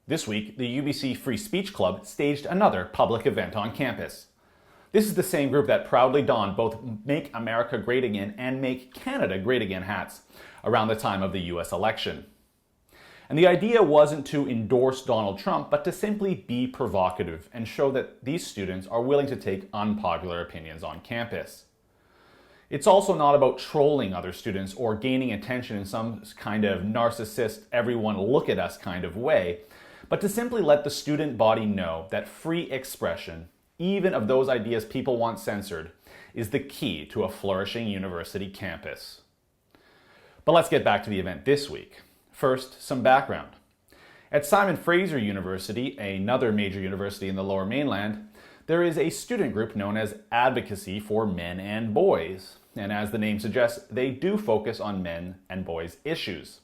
This week, the UBC Free Speech Club staged another public event on campus. This is the same group that proudly donned both Make America Great Again and Make Canada Great Again hats around the time of the US election. And the idea wasn't to endorse Donald Trump, but to simply be provocative and show that these students are willing to take unpopular opinions on campus. It's also not about trolling other students or gaining attention in some kind of narcissist, everyone look at us kind of way, but to simply let the student body know that free expression, even of those ideas people want censored, is the key to a flourishing university campus. But let's get back to the event this week. First, some background. At Simon Fraser University, another major university in the Lower Mainland, there is a student group known as Advocacy for Men and Boys. And as the name suggests, they do focus on men and boys issues.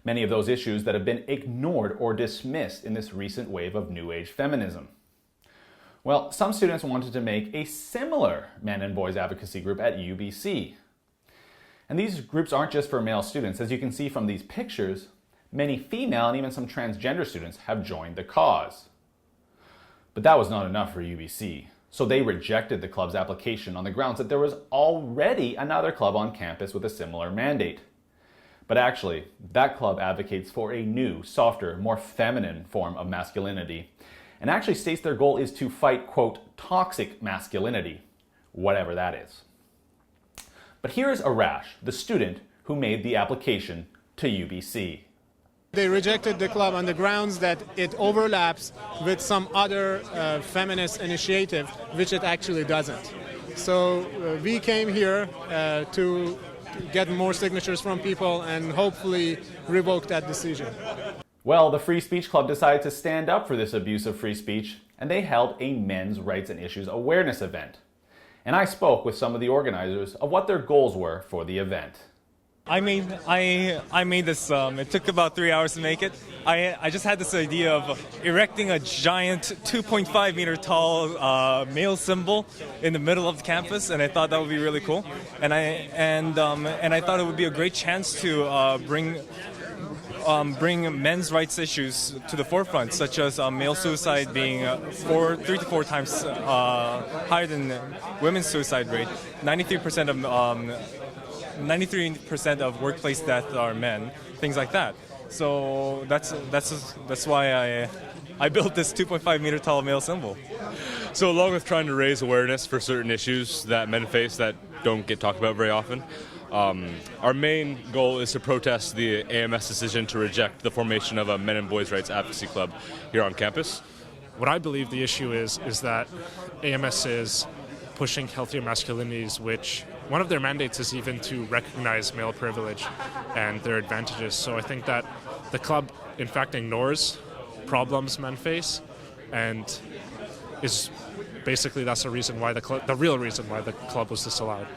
Many of those issues that have been ignored or dismissed in this recent wave of New Age feminism. Well, some students wanted to make a similar men and boys advocacy group at UBC. And these groups aren't just for male students. As you can see from these pictures, many female and even some transgender students have joined the cause. But that was not enough for UBC, so they rejected the club's application on the grounds that there was already another club on campus with a similar mandate. But actually, that club advocates for a new, softer, more feminine form of masculinity, and actually states their goal is to fight, quote, toxic masculinity, whatever that is. But here is Arash, the student who made the application to UBC. They rejected the club on the grounds that it overlaps with some other feminist initiative, which it actually doesn't. So we came here to get more signatures from people and hopefully revoke that decision. Well, the Free Speech Club decided to stand up for this abuse of free speech, and they held a men's rights and issues awareness event. And I spoke with some of the organizers of what their goals were for the event. I made this, it took about 3 hours to make it. I just had this idea of erecting a giant 2.5 meter tall male symbol in the middle of the campus, and I thought that would be really cool. And I thought it would be a great chance to bring men's rights issues to the forefront, such as male suicide being 3 to 4 times higher than women's suicide rate. 93% of workplace deaths are men, things like that. So that's why I built this 2.5 meter tall male symbol. So along with trying to raise awareness for certain issues that men face that don't get talked about very often, our main goal is to protest the AMS decision to reject the formation of a men and boys rights advocacy club here on campus. What I believe the issue is that AMS is pushing healthier masculinities, which one of their mandates is even to recognize male privilege and their advantages. So I think that the club, in fact, ignores problems men face, and is basically that's the reason why the real reason why the club was disallowed.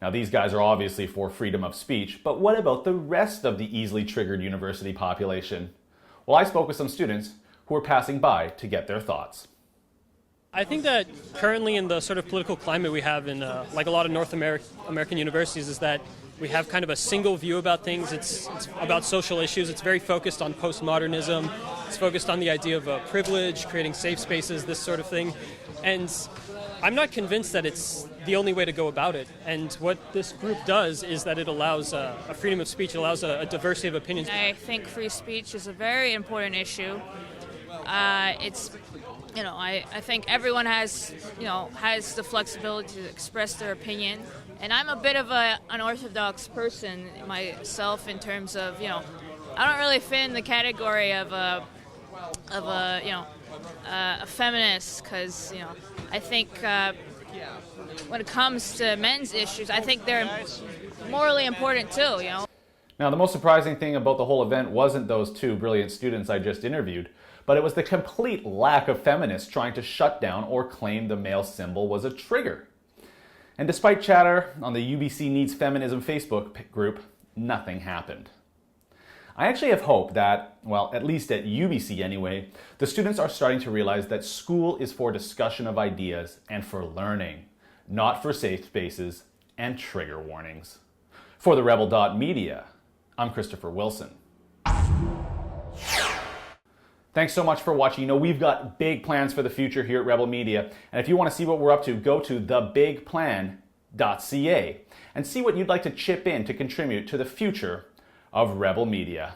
Now, these guys are obviously for freedom of speech, but what about the rest of the easily triggered university population? Well, I spoke with some students who were passing by to get their thoughts. I think that currently in the sort of political climate we have in like a lot of North American universities is that we have kind of a single view about things. It's about social issues. It's very focused on postmodernism. It's focused on the idea of privilege, creating safe spaces, this sort of thing. And I'm not convinced that it's the only way to go about it. And what this group does is that it allows a freedom of speech, it allows a diversity of opinions. I think free speech is a very important issue. I think everyone has the flexibility to express their opinion. And I'm a bit of an unorthodox person myself in terms of, I don't really fit in the category of a feminist because, I think when it comes to men's issues, I think they're morally important too, Now, the most surprising thing about the whole event wasn't those two brilliant students I just interviewed, but it was the complete lack of feminists trying to shut down or claim the male symbol was a trigger. And despite chatter on the UBC Needs Feminism Facebook group, nothing happened. I actually have hope that, well, at least at UBC anyway, the students are starting to realize that school is for discussion of ideas and for learning, not for safe spaces and trigger warnings. For the Rebel Media, I'm Christopher Wilson. Thanks so much for watching. You know, we've got big plans for the future here at Rebel Media. And if you want to see what we're up to, go to thebigplan.ca and see what you'd like to chip in to contribute to the future of Rebel Media.